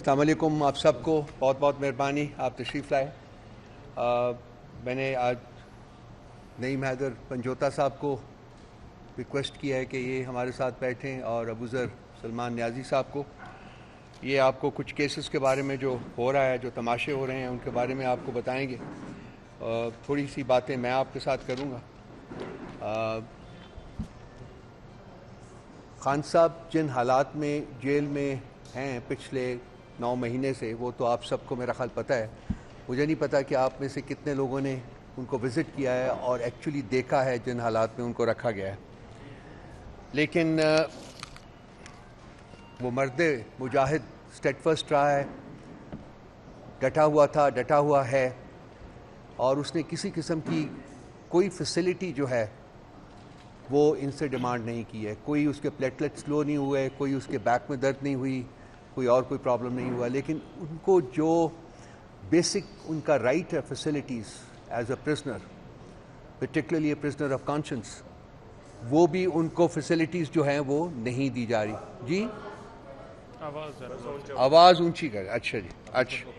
السلام علیکم آپ سب کو، بہت بہت مہربانی آپ تشریف لائے۔ میں نے آج نعیم حیدر پنجوتا صاحب کو ریکویسٹ کیا ہے کہ یہ ہمارے ساتھ بیٹھیں، اور ابوذر سلمان نیازی صاحب کو، یہ آپ کو کچھ کیسز کے بارے میں جو ہو رہا ہے، جو تماشے ہو رہے ہیں، ان کے بارے میں آپ کو بتائیں گے۔ تھوڑی سی باتیں میں آپ کے ساتھ کروں گا۔ خان صاحب جن حالات میں جیل میں ہیں پچھلے 9 مہینے سے، وہ تو آپ سب کو میرا خیال پتہ ہے۔ مجھے نہیں پتا کہ آپ میں سے کتنے لوگوں نے ان کو وزٹ کیا ہے اور ایکچولی دیکھا ہے جن حالات میں ان کو رکھا گیا ہے، لیکن وہ مرد مجاہد اسٹیڈ فسٹ رہا ہے، ڈٹا ہوا تھا، ڈٹا ہوا ہے، اور اس نے کسی قسم کی کوئی فیسلٹی جو ہے وہ ان سے ڈیمانڈ نہیں کی ہے۔ کوئی اس کے پلیٹلیٹ سلو نہیں ہوئے، کوئی اس کے بیک میں درد نہیں ہوئی، کوئی اور کوئی پرابلم نہیں ہوا، لیکن ان کو جو بیسک ان کا رائٹ ہے facilities as a prisoner, particularly a prisoner of conscience, وہ بھی ان کو فیسلٹیز جو ہیں وہ نہیں دی جا رہی۔ جی آواز اونچی کر۔ اچھا جی، اچھا،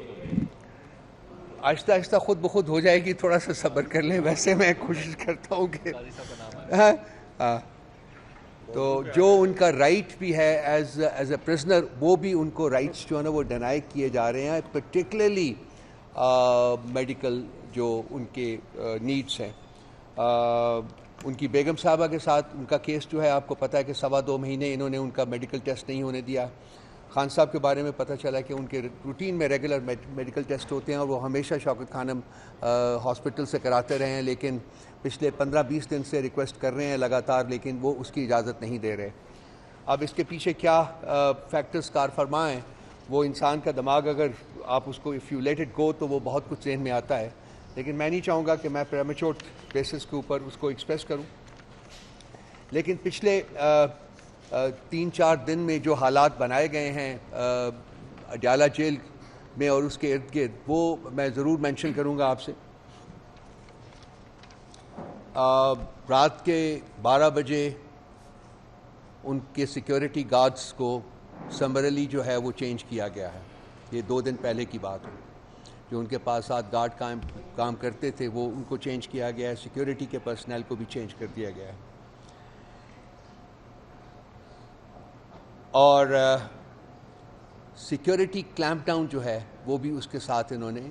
آہستہ آہستہ خود بخود ہو جائے گی، تھوڑا سا صبر کر لیں۔ ویسے میں کوشش کرتا ہوں کہ تو جو ان کا رائٹ بھی ہے ایز اے پرزنر، وہ بھی ان کو رائٹس جو ہے نا وہ ڈینائی کیے جا رہے ہیں، پرٹیکولرلی میڈیکل جو ان کے نیڈس ہیں۔ ان کی بیگم صاحبہ کے ساتھ ان کا کیس جو ہے، آپ کو پتہ ہے کہ 2.25 مہینے انہوں نے ان کا میڈیکل ٹیسٹ نہیں ہونے دیا۔ خان صاحب کے بارے میں پتہ چلا کہ ان کے روٹین میں ریگولر میڈیکل ٹیسٹ ہوتے ہیں، اور وہ ہمیشہ شوکت خانم ہاسپٹل سے کراتے رہے ہیں، لیکن پچھلے 15-20 دن سے ریکویسٹ کر رہے ہیں لگاتار، لیکن وہ اس کی اجازت نہیں دے رہے۔ اب اس کے پیچھے کیا فیکٹرز کار فرما ہیں، وہ انسان کا دماغ اگر آپ اس کو if you let it go تو وہ بہت کچھ ذہن میں آتا ہے، لیکن میں نہیں چاہوں گا کہ میں پریمیچور بیسس کے اوپر اس کو ایکسپریس کروں۔ لیکن پچھلے 3-4 دن میں جو حالات بنائے گئے ہیں اڈیالہ جیل میں اور اس کے ارد گرد، وہ میں ضرور مینشن کروں گا آپ سے۔ رات کے 12 بجے ان کے سیکیورٹی گارڈز کو سمرلی جو ہے وہ چینج کیا گیا ہے۔ یہ 2 دن پہلے کی بات ہے۔ جو ان کے پاس 7 گارڈ کام کرتے تھے، وہ ان کو چینج کیا گیا ہے، سیکیورٹی کے پرسنل کو بھی چینج کر دیا گیا ہے، اور سیکیورٹی کلیمپ ڈاؤن جو ہے وہ بھی اس کے ساتھ انہوں نے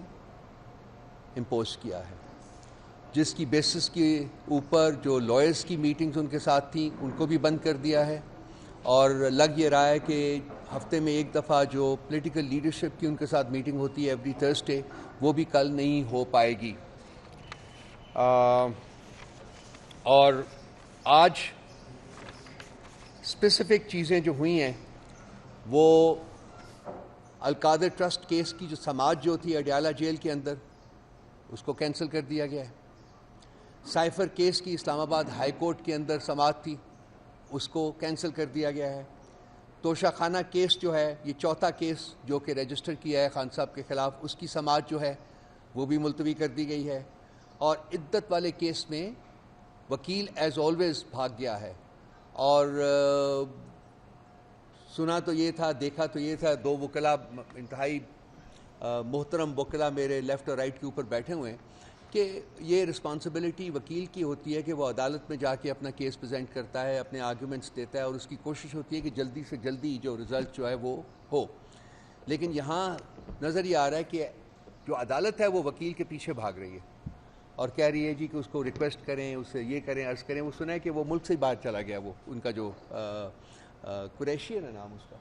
امپوز کیا ہے، جس کی بیسس کے اوپر جو لائرز کی میٹنگز ان کے ساتھ تھیں ان کو بھی بند کر دیا ہے، اور لگ یہ رہا ہے کہ ہفتے میں ایک دفعہ جو پولیٹیکل لیڈرشپ کی ان کے ساتھ میٹنگ ہوتی ہے ایوری تھرسڈے، وہ بھی کل نہیں ہو پائے گی۔ اور آج اسپیسیفک چیزیں جو ہوئی ہیں، وہ القادر ٹرسٹ کیس کی جو سماعت جو تھی اڈیالہ جیل کے اندر، اس کو کینسل کر دیا گیا ہے۔ سائفر کیس کی اسلام آباد ہائی کورٹ کے اندر سماعت تھی، اس کو کینسل کر دیا گیا ہے۔ توشہ خانہ کیس جو ہے، یہ 4تھا کیس جو کہ رجسٹر کیا ہے خان صاحب کے خلاف، اس کی سماعت جو ہے وہ بھی ملتوی کر دی گئی ہے۔ اور عدت والے کیس میں وکیل ایز آلویز بھاگ گیا ہے، اور سنا تو یہ تھا، دیکھا تو یہ تھا، 2 وکلاء انتہائی محترم وکلاء میرے لیفٹ اور رائٹ کے اوپر بیٹھے ہوئے ہیں، کہ یہ رسپانسبلٹی وکیل کی ہوتی ہے کہ وہ عدالت میں جا کے اپنا کیس پریزنٹ کرتا ہے، اپنے آرگیومنٹس دیتا ہے، اور اس کی کوشش ہوتی ہے کہ جلدی سے جلدی جو رزلٹ جو ہے وہ ہو۔ لیکن یہاں نظر یہ آ رہا ہے کہ جو عدالت ہے وہ وکیل کے پیچھے بھاگ رہی ہے، اور کہہ رہی ہے جی کہ اس کو ریکویسٹ کریں، اس سے یہ کریں، عرض کریں۔ وہ سنا ہے کہ وہ ملک سے ہی باہر چلا گیا، وہ ان کا جو قریشی ہے نا نام اس کا،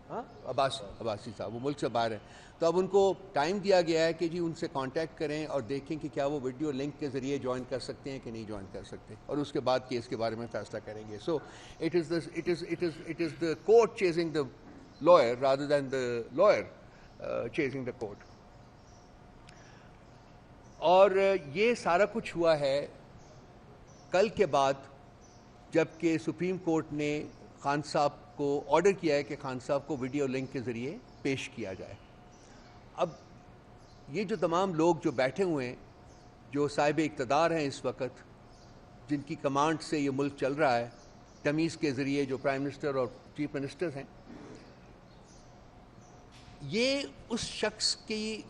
ہاں عباسی صاحب، وہ ملک سے باہر ہے۔ تو اب ان کو ٹائم دیا گیا ہے کہ جی ان سے کانٹیکٹ کریں اور دیکھیں کہ کیا وہ ویڈیو لنک کے ذریعے جوائن کر سکتے ہیں کہ نہیں جوائن کر سکتے، اور اس کے بعد کیس کے بارے میں فیصلہ کریں گے۔ So it is the court chasing the lawyer rather than the lawyer chasing the court. اور یہ سارا کچھ ہوا ہے کل کے بعد، جبکہ سپریم کورٹ نے خان صاحب کو آرڈر کیا ہے کہ خان صاحب کو ویڈیو لنک کے ذریعے پیش کیا جائے۔ اب یہ جو تمام لوگ جو بیٹھے ہوئے ہیں، جو صاحب اقتدار ہیں اس وقت، جن کی کمانڈ سے یہ ملک چل رہا ہے، تمیز کے ذریعے جو پرائم منسٹر اور چیف منسٹر ہیں، یہ اس شخص کی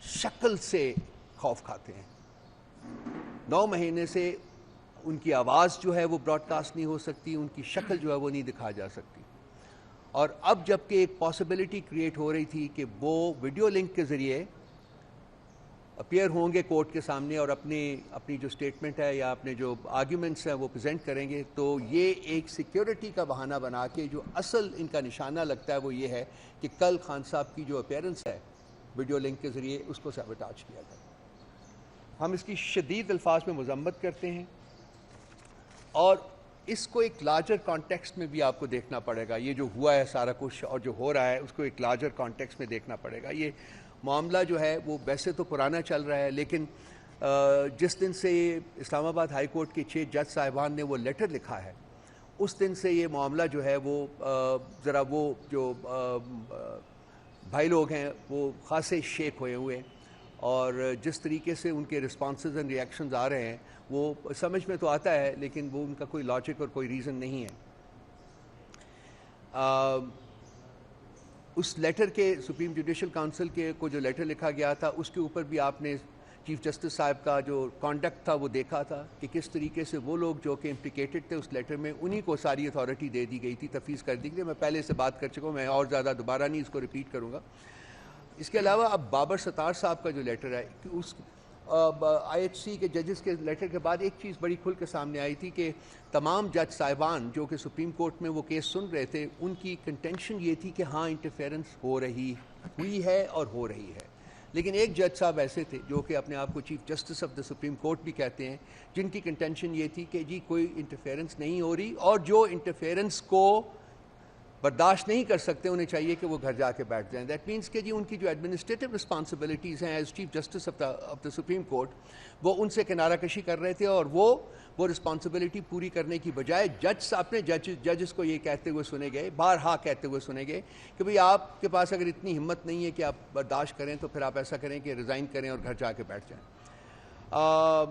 شکل سے خوف کھاتے ہیں. 9 مہینے سے ان کی آواز جو ہے وہ براڈ کاسٹ نہیں ہو سکتی, ان کی شکل جو ہے وہ نہیں دکھا جا سکتی. اور اب جب کہ ایک پاسبلٹی کریٹ ہو رہی تھی کہ وہ ویڈیو لنک کے ذریعے اپیئر ہوں گے کورٹ کے سامنے اور اپنی جو سٹیٹمنٹ ہے یا اپنے جو آرگیومنٹس ہیں وہ پریزنٹ کریں گے, تو یہ ایک سیکیورٹی کا بہانہ بنا کے جو اصل ان کا نشانہ لگتا ہے وہ یہ ہے کہ کل خان صاحب کی جو اپیئرنس ہے ویڈیو لنک کے ذریعے اس کو سیبوٹاج کیا جائے. ہم اس کی شدید الفاظ میں مذمت کرتے ہیں اور اس کو ایک لارجر کانٹیکسٹ میں بھی آپ کو دیکھنا پڑے گا. یہ جو ہوا ہے سارا کچھ اور جو ہو رہا ہے اس کو ایک لارجر کانٹیکسٹ میں دیکھنا پڑے گا. یہ معاملہ جو ہے وہ ویسے تو پرانا چل رہا ہے, لیکن جس دن سے اسلام آباد ہائی کورٹ کے 6 جج صاحبان نے وہ لیٹر لکھا ہے اس دن سے یہ معاملہ جو ہے وہ ذرا وہ جو بھائی لوگ ہیں وہ خاصے شیک ہوئے ہوئے, اور جس طریقے سے ان کے رسپانسز اینڈ ریئیکشنز آ رہے ہیں وہ سمجھ میں تو آتا ہے لیکن وہ ان کا کوئی لاجک اور کوئی ریزن نہیں ہے. اس لیٹر کے سپریم جوڈیشل کونسل کے کو جو لیٹر لکھا گیا تھا اس کے اوپر بھی آپ نے چیف جسٹس صاحب کا جو کانڈکٹ تھا وہ دیکھا تھا کہ کس طریقے سے وہ لوگ جو کہ امپلیکیٹڈ تھے اس لیٹر میں انہی کو ساری اتھارٹی دے دی گئی تھی, تفویض کر دی گئی. میں پہلے سے بات کر چکا ہوں, میں اور زیادہ دوبارہ نہیں اس کو ریپیٹ کروں گا. اس کے علاوہ اب بابر ستار صاحب کا جو لیٹر ہے کہ اس آئی ایچ سی کے ججز کے لیٹر کے بعد ایک چیز بڑی کھل کے سامنے آئی تھی کہ تمام جج صاحبان جو کہ سپریم کورٹ میں وہ کیس سن رہے تھے ان کی کنٹینشن یہ تھی کہ ہاں انٹرفیئرنس ہوئی ہے اور ہو رہی ہے. لیکن ایک جج صاحب ایسے تھے جو کہ اپنے آپ کو chief justice of the supreme court بھی کہتے ہیں, جن کی کنٹینشن یہ تھی کہ جی کوئی انٹرفیئرنس نہیں ہو رہی, اور جو انٹرفیئرنس کو برداشت نہیں کر سکتے انہیں چاہیے کہ وہ گھر جا کے بیٹھ جائیں. دیٹ مینس کہ جی ان کی جو ایڈمنسٹریٹو رسپانسبلٹیز ہیں as chief justice of the supreme court وہ ان سے کنارہ کشی کر رہے تھے, اور وہ رسپانسبلٹی پوری کرنے کی بجائے اپنے ججز کو یہ کہتے ہوئے سنے گئے, بارہا کہتے ہوئے سنے گئے کہ بھئی آپ کے پاس اگر اتنی ہمت نہیں ہے کہ آپ برداشت کریں تو پھر آپ ایسا کریں کہ ریزائن کریں اور گھر جا کے بیٹھ جائیں.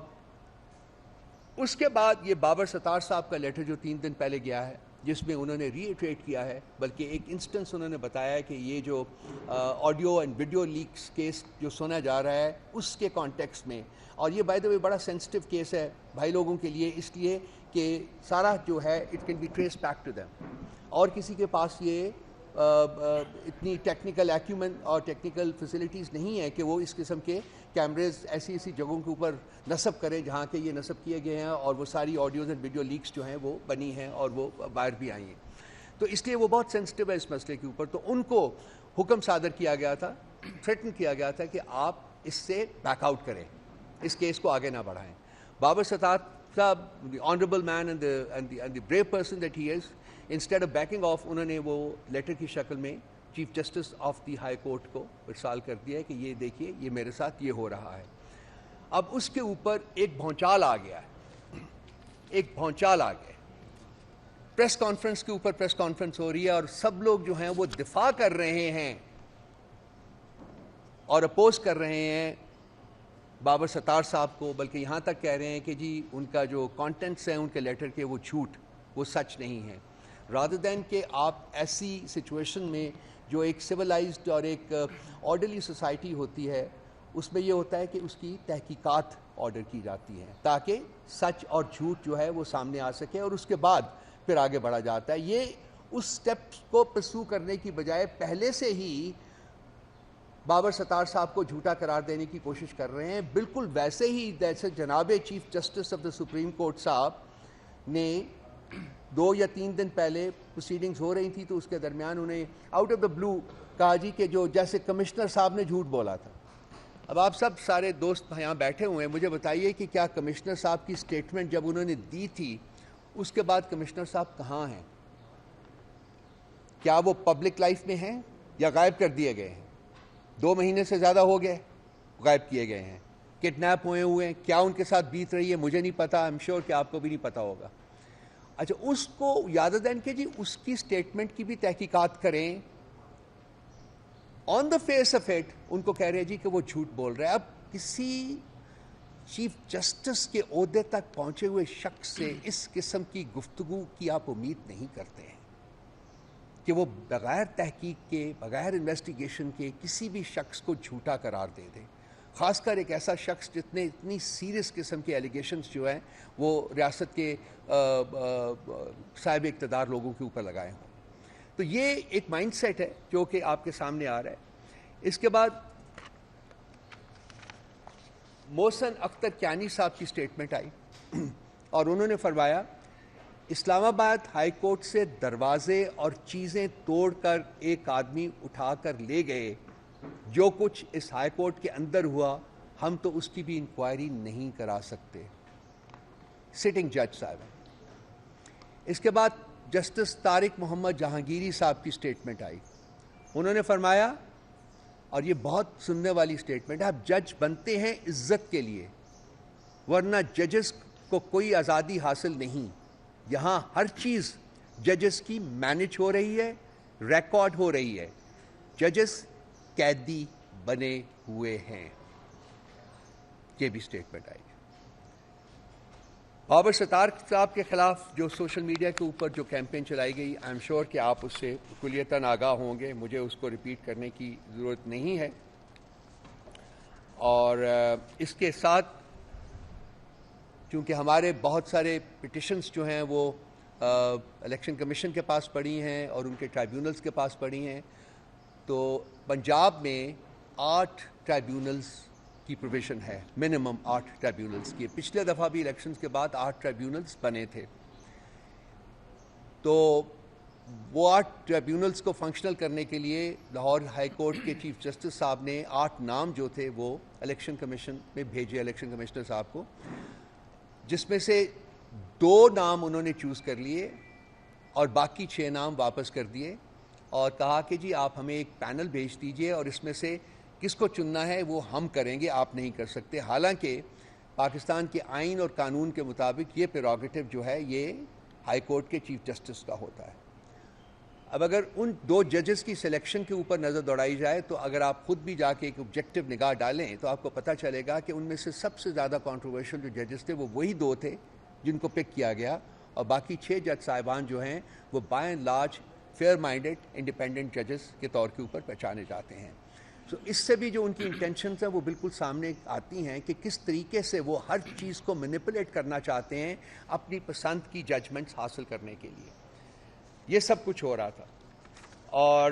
اس کے بعد یہ بابر ستار صاحب کا لیٹر جو 3 دن پہلے گیا ہے جس میں انہوں نے ری ایٹریٹ کیا ہے, بلکہ ایک انسٹنس انہوں نے بتایا ہے کہ یہ جو audio and video leaks case جو سنا جا رہا ہے اس کے کانٹیکسٹ میں, اور یہ بائی دا وے بڑا سینسٹیو کیس ہے بھائی لوگوں کے لیے اس لیے کہ سارا جو ہے it can be trace back to them, اور کسی کے پاس یہ اتنی ٹیکنیکل ایکیومن اور ٹیکنیکل فیسلٹیز نہیں ہے کہ وہ اس قسم کے کیمریز ایسی جگہوں کے اوپر نصب کریں جہاں کہ یہ نصب کیے گئے ہیں, اور وہ ساری آڈیوز اینڈ ویڈیو لیکس جو ہیں وہ بنی ہیں اور وہ باہر بھی آئی ہیں. تو اس لیے وہ بہت سینسٹیو ہے اس مسئلے کے اوپر. تو ان کو حکم صادر کیا گیا تھا, تھریٹن کیا گیا تھا کہ آپ اس سے بیک آؤٹ کریں, اس کیس کو آگے نہ بڑھائیں. Babar Sattar sahib, the honourable man and the brave person that he is, instead of backing off انہوں نے وہ لیٹر کی شکل میں chief justice of the high court کو ارسال کر دیا ہے کہ یہ دیکھیے یہ میرے ساتھ یہ ہو رہا ہے. اب اس کے اوپر ایک بھونچال آ گیا ہے, پریس کانفرنس کے اوپر پریس کانفرنس ہو رہی ہے اور سب لوگ جو ہیں وہ دفاع کر رہے ہیں اور اپوز کر رہے ہیں بابر ستار صاحب کو, بلکہ یہاں تک کہہ رہے ہیں کہ جی ان کا جو کانٹینٹس ہیں ان کے لیٹر کے وہ جھوٹ, وہ سچ نہیں ہے. رادر دین کہ آپ ایسی سچویشن میں جو ایک سویلائزڈ اور ایک آرڈرلی سوسائٹی ہوتی ہے اس میں یہ ہوتا ہے کہ اس کی تحقیقات آرڈر کی جاتی ہیں تاکہ سچ اور جھوٹ جو ہے وہ سامنے آ سکے, اور اس کے بعد پھر آگے بڑھا جاتا ہے. یہ اس سٹیپ کو پرسو کرنے کی بجائے پہلے سے ہی بابر ستار صاحب کو جھوٹا قرار دینے کی کوشش کر رہے ہیں, بالکل ویسے ہی جیسے جناب chief justice of the supreme court صاحب نے 2 یا 3 دن پہلے پروسیڈنگز ہو رہی تھی تو اس کے درمیان انہیں آؤٹ آف دا بلو کہا جی کہ جو جیسے کمشنر صاحب نے جھوٹ بولا تھا. اب آپ سب سارے دوست یہاں بیٹھے ہوئے ہیں, مجھے بتائیے کہ کیا کمشنر صاحب کی سٹیٹمنٹ جب انہوں نے دی تھی اس کے بعد کمشنر صاحب کہاں ہیں؟ کیا وہ پبلک لائف میں ہیں یا غائب کر دیے گئے ہیں؟ 2 مہینے سے زیادہ ہو گئے غائب کیے گئے ہیں, کڈنیپ ہوئے ہیں. کیا ان کے ساتھ بیت رہی ہے مجھے نہیں پتا, آئی ایم شیور کہ آپ کو بھی نہیں پتا ہوگا. اچھا, اس کو یاد دین کہ جی اس کی سٹیٹمنٹ کی بھی تحقیقات کریں. On the face of it ان کو کہہ رہے جی کہ وہ جھوٹ بول رہا ہے. اب کسی چیف جسٹس کے عہدے تک پہنچے ہوئے شخص سے اس قسم کی گفتگو کی آپ امید نہیں کرتے ہیں. کہ وہ بغیر تحقیق کے، بغیر انویسٹیگیشن کے کسی بھی شخص کو جھوٹا قرار دے دیں، خاص کر ایک ایسا شخص جس نے اتنی سیریس قسم کے ایلیگیشنز جو ہیں وہ ریاست کے صاحب اقتدار لوگوں کے اوپر لگائے ہوں۔ تو یہ ایک مائنڈ سیٹ ہے جو کہ آپ کے سامنے آ رہا ہے۔ اس کے بعد محسن اختر کیانی صاحب کی سٹیٹمنٹ آئی اور انہوں نے فرمایا اسلام آباد ہائی کورٹ سے دروازے اور چیزیں توڑ کر ایک آدمی اٹھا کر لے گئے، جو کچھ اس ہائی کورٹ کے اندر ہوا ہم تو اس کی بھی انکوائری نہیں کرا سکتے، سٹنگ جج صاحب۔ اس کے بعد جسٹس طارق محمد جہانگیری صاحب کی سٹیٹمنٹ آئی، انہوں نے فرمایا، اور یہ بہت سننے والی سٹیٹمنٹ ہے، آپ جج بنتے ہیں عزت کے لیے، ورنہ ججز کو کوئی آزادی حاصل نہیں، یہاں ہر چیز ججز کی مینج ہو رہی ہے، ریکارڈ ہو رہی ہے، ججز قیدی بنے ہوئے ہیں۔ یہ بھی سٹیٹمنٹ آئی۔ بابر ستار صاحب کے خلاف جو سوشل میڈیا کے اوپر جو کیمپین چلائی گئی، آئی ایم شیور کہ آپ اس سے کلیتاً آگاہ ہوں گے، مجھے اس کو ریپیٹ کرنے کی ضرورت نہیں ہے۔ اور اس کے ساتھ چونکہ ہمارے بہت سارے پٹیشنز جو ہیں وہ الیکشن کمیشن کے پاس پڑی ہیں اور ان کے ٹرائیبیونلز کے پاس پڑی ہیں، تو پنجاب میں 8 ٹرائیبیونلز کی پروویژن ہے، منیمم 8 ٹرائیبیونلز کی۔ پچھلے دفعہ بھی الیکشنز کے بعد 8 ٹرائیبیونلز بنے تھے، تو وہ 8 ٹرائیبیونلز کو فنکشنل کرنے کے لیے لاہور ہائی کورٹ کے چیف جسٹس صاحب نے 8 نام جو تھے وہ الیکشن کمیشن میں بھیجے، الیکشن کمشنر صاحب کو، جس میں سے 2 نام انہوں نے چوز کر لیے اور باقی 6 نام واپس کر دیے، اور کہا کہ جی آپ ہمیں ایک پینل بھیج دیجئے اور اس میں سے کس کو چننا ہے وہ ہم کریں گے، آپ نہیں کر سکتے۔ حالانکہ پاکستان کے آئین اور قانون کے مطابق یہ پریروگیٹو جو ہے یہ ہائی کورٹ کے چیف جسٹس کا ہوتا ہے۔ اب اگر ان 2 ججز کی سلیکشن کے اوپر نظر دوڑائی جائے تو اگر آپ خود بھی جا کے ایک آبجیکٹو نگاہ ڈالیں تو آپ کو پتہ چلے گا کہ ان میں سے سب سے زیادہ کنٹروورشل جو ججز تھے وہ وہی 2 تھے جن کو پک کیا گیا، اور باقی 6 جج صاحبان جو ہیں وہ by and large fair minded independent ججز کے طور کے اوپر پہچانے جاتے ہیں۔ تو اس سے بھی جو ان کی انٹینشنز ہیں وہ بالکل سامنے آتی ہیں کہ کس طریقے سے وہ ہر چیز کو مینیپولیٹ کرنا چاہتے ہیں اپنی پسند کی ججمنٹس حاصل کرنے کے لیے۔ یہ سب کچھ ہو رہا تھا، اور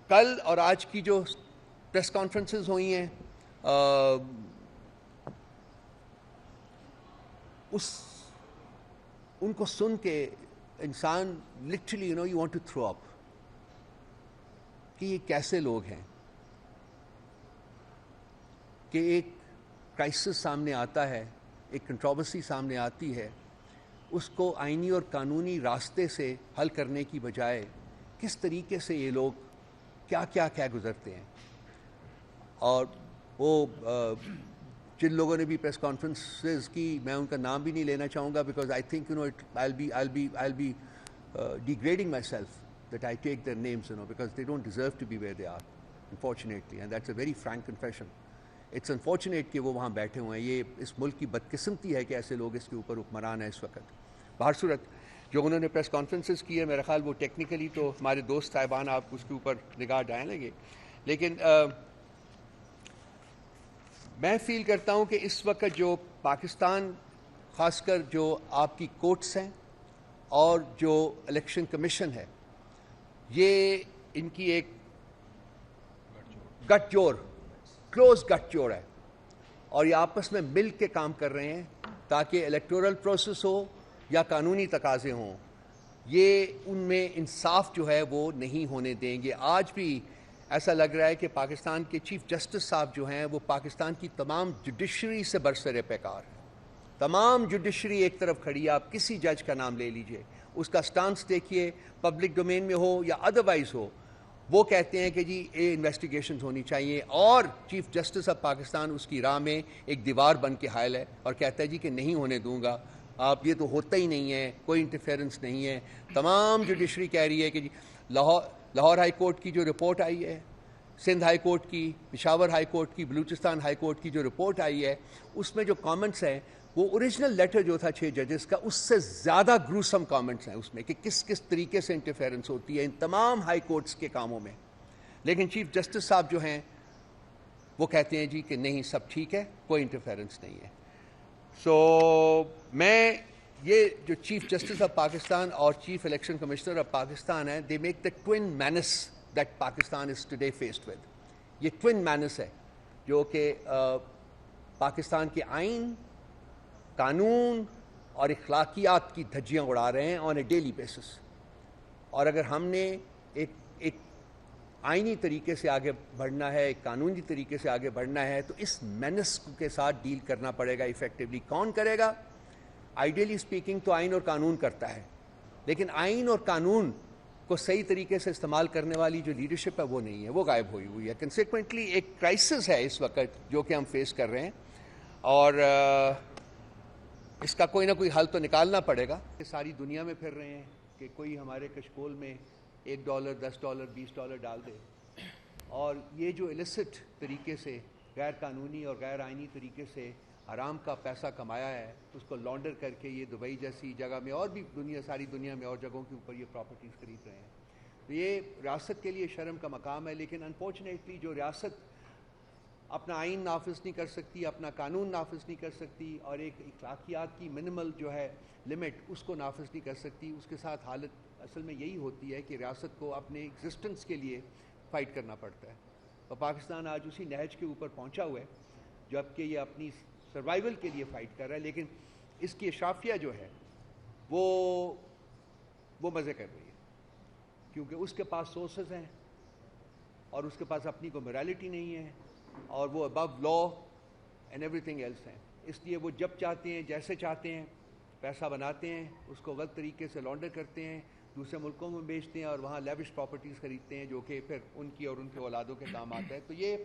کل اور آج کی جو پریس کانفرنسز ہوئی ہیں ان کو سن کے انسان literally you want to throw up کہ یہ کیسے لوگ ہیں کہ ایک کرائسس سامنے آتا ہے، ایک کنٹروورسی سامنے آتی ہے، اس کو آئینی اور قانونی راستے سے حل کرنے کی بجائے کس طریقے سے یہ لوگ کیا گزرتے ہیں۔ اور وہ جن لوگوں نے بھی پریس کانفرنسز کی، میں ان کا نام بھی نہیں لینا چاہوں گا because I think I'll be degrading myself that I take their names, because they don't deserve to be where they are, unfortunately, and that's a very frank confession. It's unfortunate کہ وہ وہاں بیٹھے ہوئے ہیں، یہ اس ملک کی بدقسمتی ہے کہ ایسے لوگ اس کے اوپر حکمران ہیں اس وقت۔ بہر صورت جو انہوں نے پریس کانفرنسز کی ہے، میرا خیال وہ ٹیکنیکلی تو ہمارے دوست صاحبان آپ اس کے اوپر نگاہ ڈالیں گے، لیکن میں فیل کرتا ہوں کہ اس وقت جو پاکستان، خاص کر جو آپ کی کورٹس ہیں اور جو الیکشن کمیشن ہے، یہ ان کی ایک گٹ جوڑ، کلوز گٹ جوڑ ہے، اور یہ آپس میں مل کے کام کر رہے ہیں تاکہ الیکٹورل پروسیس ہو یا قانونی تقاضے ہوں، یہ ان میں انصاف جو ہے وہ نہیں ہونے دیں گے۔ آج بھی ایسا لگ رہا ہے کہ پاکستان کے چیف جسٹس صاحب جو ہیں وہ پاکستان کی تمام جوڈیشری سے برسر پیکار ہیں۔ تمام جوڈیشری ایک طرف کھڑی ہے، آپ کسی جج کا نام لے لیجئے، اس کا سٹانس دیکھیے، پبلک ڈومین میں ہو یا ادروائز ہو، وہ کہتے ہیں کہ جی یہ انویسٹیگیشنز ہونی چاہیے، اور چیف جسٹس آف پاکستان اس کی راہ میں ایک دیوار بن کے حائل ہے اور کہتا ہے جی کہ نہیں ہونے دوں گا، آپ یہ تو ہوتا ہی نہیں ہے، کوئی انٹرفیئرنس نہیں ہے۔ تمام جوڈیشری کہہ رہی ہے کہ جی لاہور ہائی کورٹ کی جو رپورٹ آئی ہے، سندھ ہائی کورٹ کی، پشاور ہائی کورٹ کی، بلوچستان ہائی کورٹ کی جو رپورٹ آئی ہے، اس میں جو کامنٹس ہیں وہ اوریجنل لیٹر جو تھا 6 ججز کا اس سے زیادہ گروسم کامنٹس ہیں اس میں کہ کس کس طریقے سے انٹرفیرنس ہوتی ہے ان تمام ہائی کورٹس کے کاموں میں. لیکن چیف جسٹس صاحب جو ہیں وہ کہتے ہیں جی کہ نہیں سب ٹھیک ہے, کوئی انٹرفیرنس نہیں ہے. سو میں یہ جو چیف جسٹس آف پاکستان اور chief election commissioner of Pakistan ہیں, they make the twin menace that Pakistan is today faced with. یہ ٹوین مینس ہے جو کہ پاکستان کے آئین, قانون اور اخلاقیات کی دھجیاں اڑا رہے ہیں آن اے ڈیلی بیسس. اور اگر ہم نے ایک آئینی طریقے سے آگے بڑھنا ہے, ایک قانونی طریقے سے آگے بڑھنا ہے, تو اس مینس کے ساتھ ڈیل کرنا پڑے گا ایفیکٹولی. کون کرے گا؟ آئیڈیلی اسپیکنگ تو آئین اور قانون کرتا ہے, لیکن آئین اور قانون کو صحیح طریقے سے استعمال کرنے والی جو لیڈرشپ ہے وہ نہیں ہے, وہ غائب ہوئی ہے. کنسیکوینٹلی ایک کرائسس ہے اس وقت جو کہ ہم فیس کر رہے ہیں, اور اس کا کوئی نہ کوئی حل تو نکالنا پڑے گا. ساری دنیا میں پھر رہے ہیں کہ کوئی ہمارے کشکول میں $1 $10 $20 ڈال دے, اور یہ جو ایلسٹ طریقے سے غیر قانونی اور غیر آئینی طریقے سے حرام کا پیسہ کمایا ہے اس کو لانڈر کر کے یہ دبئی جیسی جگہ میں اور بھی ساری دنیا میں اور جگہوں کے اوپر یہ پراپرٹیز خرید رہے ہیں. تو یہ ریاست کے لیے شرم کا مقام ہے. لیکن انفارچونیٹلی جو ریاست اپنا آئین نافذ نہیں کر سکتی, اپنا قانون نافذ نہیں کر سکتی, اور ایک اخلاقیات کی منیمل جو ہے لمٹ اس کو نافذ نہیں کر سکتی, اس کے ساتھ حالت اصل میں یہی ہوتی ہے کہ ریاست کو اپنے ایگزسٹنس کے لیے فائٹ کرنا پڑتا ہے. اور پاکستان آج اسی نہج کے اوپر پہنچا ہوا ہے جبکہ یہ اپنی سروائیول کے لیے فائٹ کر رہا ہے, لیکن اس کی اشرافیہ جو ہے وہ مزے کر رہی ہے, کیونکہ اس کے پاس سورسز ہیں اور اس کے پاس اپنی کو morality نہیں ہے, اور وہ ابو لا اینڈ ایوری تھنگ ایلس ہیں. اس لیے وہ جب چاہتے ہیں جیسے چاہتے ہیں پیسہ بناتے ہیں, اس کو غلط طریقے سے لانڈر کرتے ہیں, دوسرے ملکوں میں بیچتے ہیں اور وہاں لیوش پراپرٹیز خریدتے ہیں جو کہ پھر ان کی اور ان کے اولادوں کے کام آتا ہے. تو یہ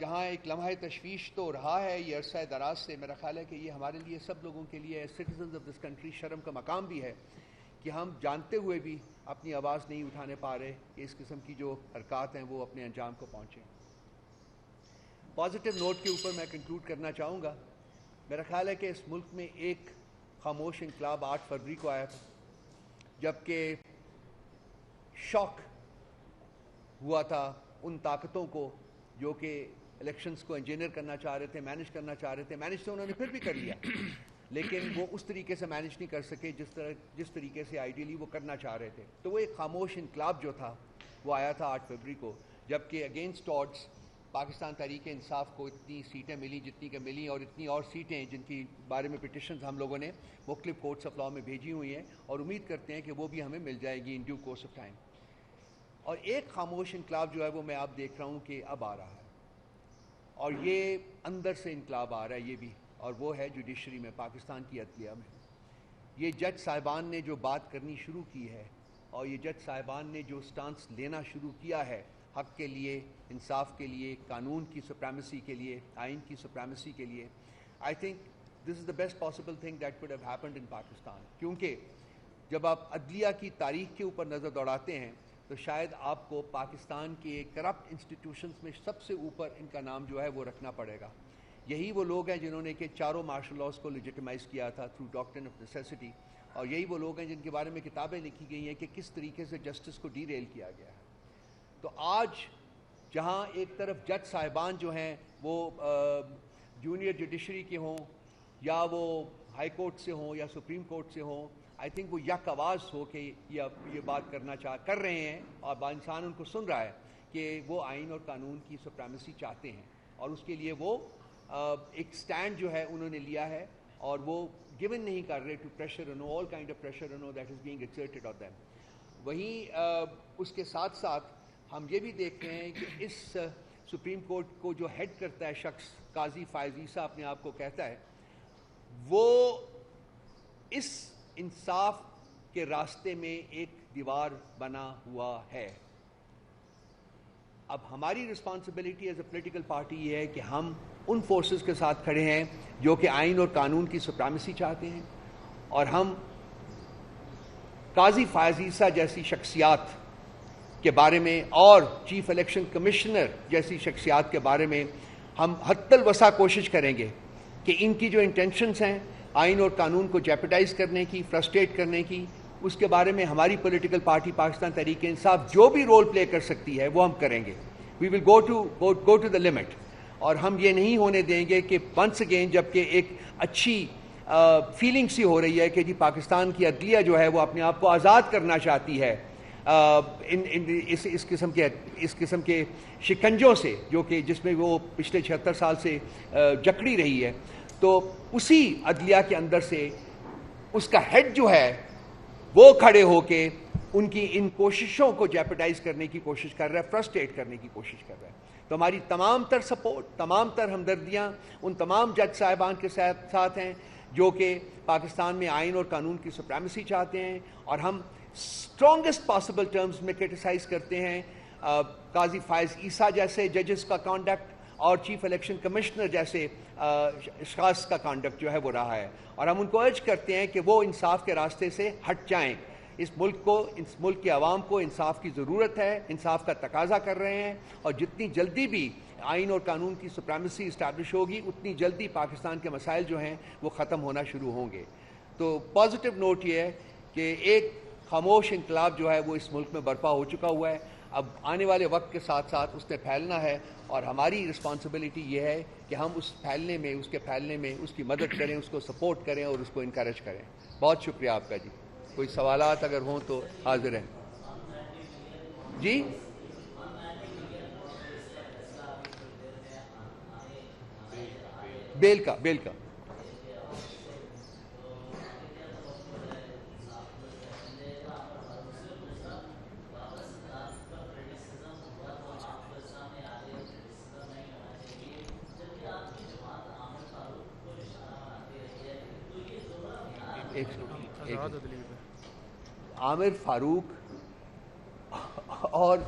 جہاں ایک لمحہ تشویش تو رہا ہے یہ عرصہ دراز سے, میرا خیال ہے کہ یہ ہمارے لیے سب لوگوں کے لیے سٹیزنز آف دس کنٹری شرم کا مقام بھی ہے کہ ہم جانتے ہوئے بھی اپنی آواز نہیں اٹھانے پا رہے کہ اس قسم کی جو حرکات ہیں وہ اپنے انجام کو پہنچیں. پازیٹیو نوٹ کے اوپر میں کنکلوڈ کرنا چاہوں گا. میرا خیال ہے کہ اس ملک میں ایک خاموش انقلاب 8 فروری کو آیا تھا, جبکہ شوق ہوا تھا ان طاقتوں کو جو کہ الیکشنز کو انجینئر کرنا چاہ رہے تھے, مینیج کرنا چاہ رہے تھے. مینیج تو انہوں نے پھر بھی کر لیا, لیکن وہ اس طریقے سے مینیج نہیں کر سکے جس طریقے سے آئیڈیلی وہ کرنا چاہ رہے تھے. تو وہ ایک خاموش انقلاب جو تھا وہ آیا تھا 8 فروری کو, جبکہ اگینسٹ آڈز پاکستان تحریک انصاف کو اتنی سیٹیں ملی جتنی کہ ملی, اور اتنی اور سیٹیں جن کی بارے میں پٹیشنز ہم لوگوں نے مختلف کورٹس آف لا میں بھیجی ہوئی ہیں, اور امید کرتے ہیں کہ وہ بھی ہمیں مل جائے گی in due course of time. اور ایک خاموش انقلاب جو ہے وہ میں اب دیکھ رہا ہوں کہ اب آ رہا ہے, اور یہ اندر سے انقلاب آ رہا ہے یہ بھی, اور وہ ہے جوڈیشری میں, پاکستان کی عدلیہ میں. یہ جج صاحبان نے جو بات کرنی شروع کی ہے, اور یہ جج صاحبان نے جو سٹانس لینا شروع کیا ہے حق کے لیے, انصاف کے لیے, قانون کی سپریمیسی کے لیے, آئین کی سپریمیسی کے لیے, I think this is the best possible thing that could have happened in Pakistan. کیونکہ جب آپ عدلیہ کی تاریخ کے اوپر نظر دوڑاتے ہیں تو شاید آپ کو پاکستان کے کرپٹ انسٹیٹیوشنز میں سب سے اوپر ان کا نام جو ہے وہ رکھنا پڑے گا. یہی وہ لوگ ہیں جنہوں نے کہ چاروں مارشل لاز کو لیجیٹیمائز کیا تھا تھرو ڈاکٹرن آف نیسیسٹی, اور یہی وہ لوگ ہیں جن کے بارے میں کتابیں لکھی گئی ہیں کہ کس طریقے سے جسٹس کو ڈی ریل کیا گیا ہے. تو آج جہاں ایک طرف جج صاحبان جو ہیں وہ جونیئر جوڈیشری کے ہوں یا وہ ہائی کورٹ سے ہوں یا سپریم کورٹ سے ہوں, آئی تھنک وہ یک آواز ہو کے یہ بات کر رہے ہیں, اور انسان ان کو سن رہا ہے کہ وہ آئین اور قانون کی سپریمیسی چاہتے ہیں, اور اس کے لیے وہ ایک سٹینڈ جو ہے انہوں نے لیا ہے, اور وہ گیون نہیں کر رہے to pressure all kind of pressure that is being exerted on them. وہیں اس کے ساتھ ساتھ ہم یہ بھی دیکھتے ہیں کہ اس سپریم کورٹ کو جو ہیڈ کرتا ہے شخص, قاضی فائز عیسیٰ اپنے آپ کو کہتا ہے, وہ اس انصاف کے راستے میں ایک دیوار بنا ہوا ہے. اب ہماری responsibility as a political party یہ ہے کہ ہم ان فورسز کے ساتھ کھڑے ہیں جو کہ آئین اور قانون کی سپریمیسی چاہتے ہیں, اور ہم قاضی فائز عیسیٰ جیسی شخصیات کے بارے میں اور چیف الیکشن کمشنر جیسی شخصیات کے بارے میں ہم حتی الوسع کوشش کریں گے کہ ان کی جو انٹینشنز ہیں آئین اور قانون کو جیپٹائز کرنے کی، فرسٹریٹ کرنے کی، اس کے بارے میں ہماری پولیٹیکل پارٹی پاکستان تحریک انصاف جو بھی رول پلے کر سکتی ہے وہ ہم کریں گے. وی ول گو ٹو دا لمٹ. اور ہم یہ نہیں ہونے دیں گے کہ ونس اگین جب کہ ایک اچھی فیلنگ سی ہو رہی ہے کہ جی پاکستان کی عدلیہ جو ہے وہ اپنے آپ کو آزاد کرنا چاہتی ہے اس قسم کے شکنجوں سے جو کہ جس میں وہ پچھلے 76 سال سے جکڑی رہی ہے، تو اسی عدلیہ کے اندر سے اس کا ہیڈ جو ہے وہ کھڑے ہو کے ان کی ان کوششوں کو جیپٹائز کرنے کی کوشش کر رہا ہے، فرسٹریٹ کرنے کی کوشش کر رہا ہے. تو ہماری تمام تر سپورٹ، تمام تر ہمدردیاں ان تمام جج صاحبان کے ساتھ ہیں جو کہ پاکستان میں آئین اور قانون کی سپریمیسی چاہتے ہیں، اور ہم اسٹرانگسٹ پاسبل ٹرمز میں کرٹیسائز کرتے ہیں قاضی فائز عیسیٰ جیسے ججز کا کانڈکٹ اور چیف الیکشن کمشنر جیسے اشخاص کا کانڈکٹ جو ہے وہ رہا ہے، اور ہم ان کو ارج کرتے ہیں کہ وہ انصاف کے راستے سے ہٹ جائیں. اس ملک کے عوام کو انصاف کی ضرورت ہے، انصاف کا تقاضا کر رہے ہیں، اور جتنی جلدی بھی آئین اور قانون کی سپریمیسی اسٹیبلش ہوگی اتنی جلدی پاکستان کے مسائل جو ہیں وہ ختم ہونا شروع ہوں گے. تو پازیٹیو نوٹ یہ ہے کہ ایک خاموش انقلاب جو ہے وہ اس ملک میں برپا ہو چکا ہوا ہے. اب آنے والے وقت کے ساتھ ساتھ اس نے پھیلنا ہے، اور ہماری رسپانسبلٹی یہ ہے کہ ہم اس کے پھیلنے میں اس کی مدد کریں، اس کو سپورٹ کریں اور اس کو انکریج کریں. بہت شکریہ آپ کا جی. کوئی سوالات اگر ہوں تو حاضر ہیں. جی بیل کا عامر فاروق اور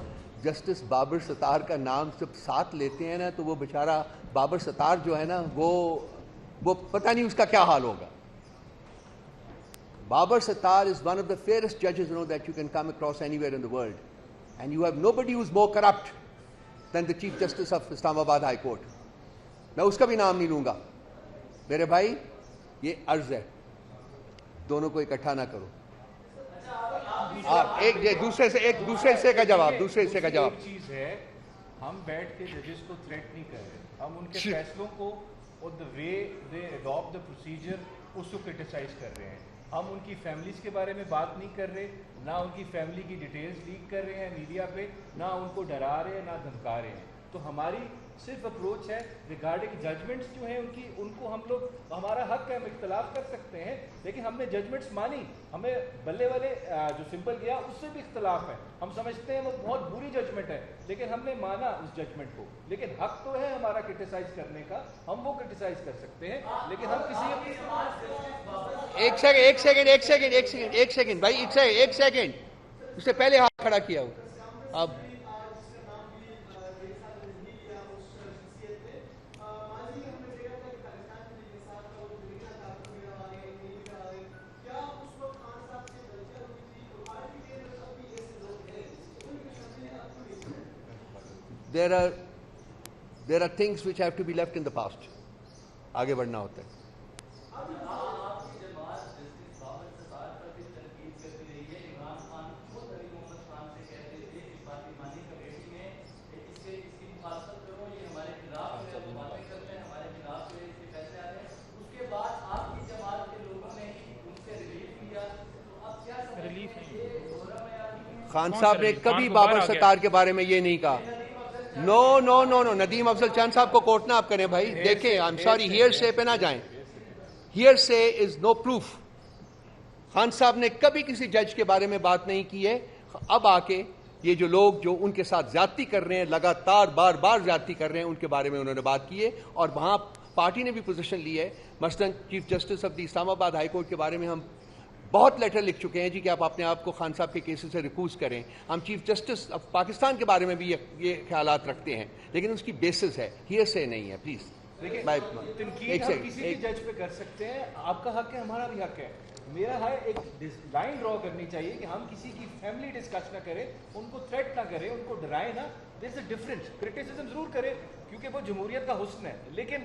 جسٹس بابر ستار کا نام جب ساتھ لیتے ہیں نا تو وہ بیچارہ بابر ستار جو ہے نا وہ پتہ نہیں اس کا کیا حال ہوگا. Babar Sattar is one of the fairest judges that you can come across anywhere in the world, and you have nobody who's more corrupt than the Chief Justice of Islamabad High Court. میں اس کا بھی نام نہیں لوں گا. میرے بھائی یہ عرض ہے، دونوں کو اکٹھا نہ کرو. ایک دوسرے حصے کا جواب چیز ہے، ہم بیٹھ کے ججز کو تھریٹ نہیں کر رہے، ہم ان کے فیصلوں کو اور the way they adopt the procedure اس کو کرٹیسائز کر رہے ہیں. ہم ان کی فیملیز کے بارے میں بات نہیں کر رہے، نہ ان کی فیملی کی ڈیٹیلز لیک کر رہے ہیں میڈیا پہ، نہ ان کو ڈرا رہے ہیں، نہ دھمکا رہے ہیں. تو ہماری صرف اپروچ ہے ریگارڈنگ ججمنٹس جو ہیں ان کو ہم لوگ، ہمارا حق ہے، ہم اختلاف کر سکتے ہیں، لیکن ہم نے ججمنٹس مانی. ہمیں بلے والے جو سمپل گیا اس سے بھی اختلاف ہے، ہم سمجھتے ہیں وہ بہت بری ججمنٹ ہے، لیکن ہم نے مانا اس ججمنٹ کو. لیکن حق تو ہے ہمارا کرٹیسائز کرنے کا، ہم وہ کرٹیسائز کر سکتے ہیں، لیکن ہم کسی ایک سیکنڈ بھائی، ایک سیکنڈ اس سے پہلے ہاتھ کھڑا کیا ہو. اب there are things which have to be left in the past. آگے بڑھنا ہوتا ہے. خان صاحب نے کبھی بابر ستار کے بارے میں یہ نہیں کہا. نو ندیم افضل چاند صاحب کو کوٹ نہ آپ کریں بھائی. دیکھیں آئی ایم سوری، ہیئر سے پہ نہ جائیں. ہیئر سے از نو پروف. خان صاحب نے کبھی کسی جج کے بارے میں بات نہیں کی ہے. اب آ کے یہ جو لوگ جو ان کے ساتھ زیادتی کر رہے ہیں، لگاتار بار زیادتی کر رہے ہیں، ان کے بارے میں انہوں نے بات کی ہے، اور وہاں پارٹی نے بھی پوزیشن لی ہے. مثلاً چیف جسٹس آف دی اسلام آباد ہائی کورٹ کے بارے میں ہم بہت لیٹر لکھ چکے ہیں جی کہ آپ اپنے آپ کو خان صاحب کے کیسز سے ریکوز کریں. ہم چیف جسٹس آف پاکستان کے بارے میں بھی یہ خیالات رکھتے ہیں، لیکن اس کی بیسس ہے، ہیئر سے نہیں ہے. پلیز تنقید ہم کسی بھی جج پہ کر سکتے ہیں، آپ کا حق ہے، ہمارا بھی حق ہے. میرا ہے ایک لائن ڈرا کرنی چاہیے کہ ہم کسی کی فیملی ڈسکس نہ کریں، ان کو تھریٹ نہ کریں، ان کو ڈرائیں نہ. دیر از اے ڈفرنس. کرٹیسزم ضرور کریں کیونکہ وہ جمہوریت کا حسن ہے، لیکن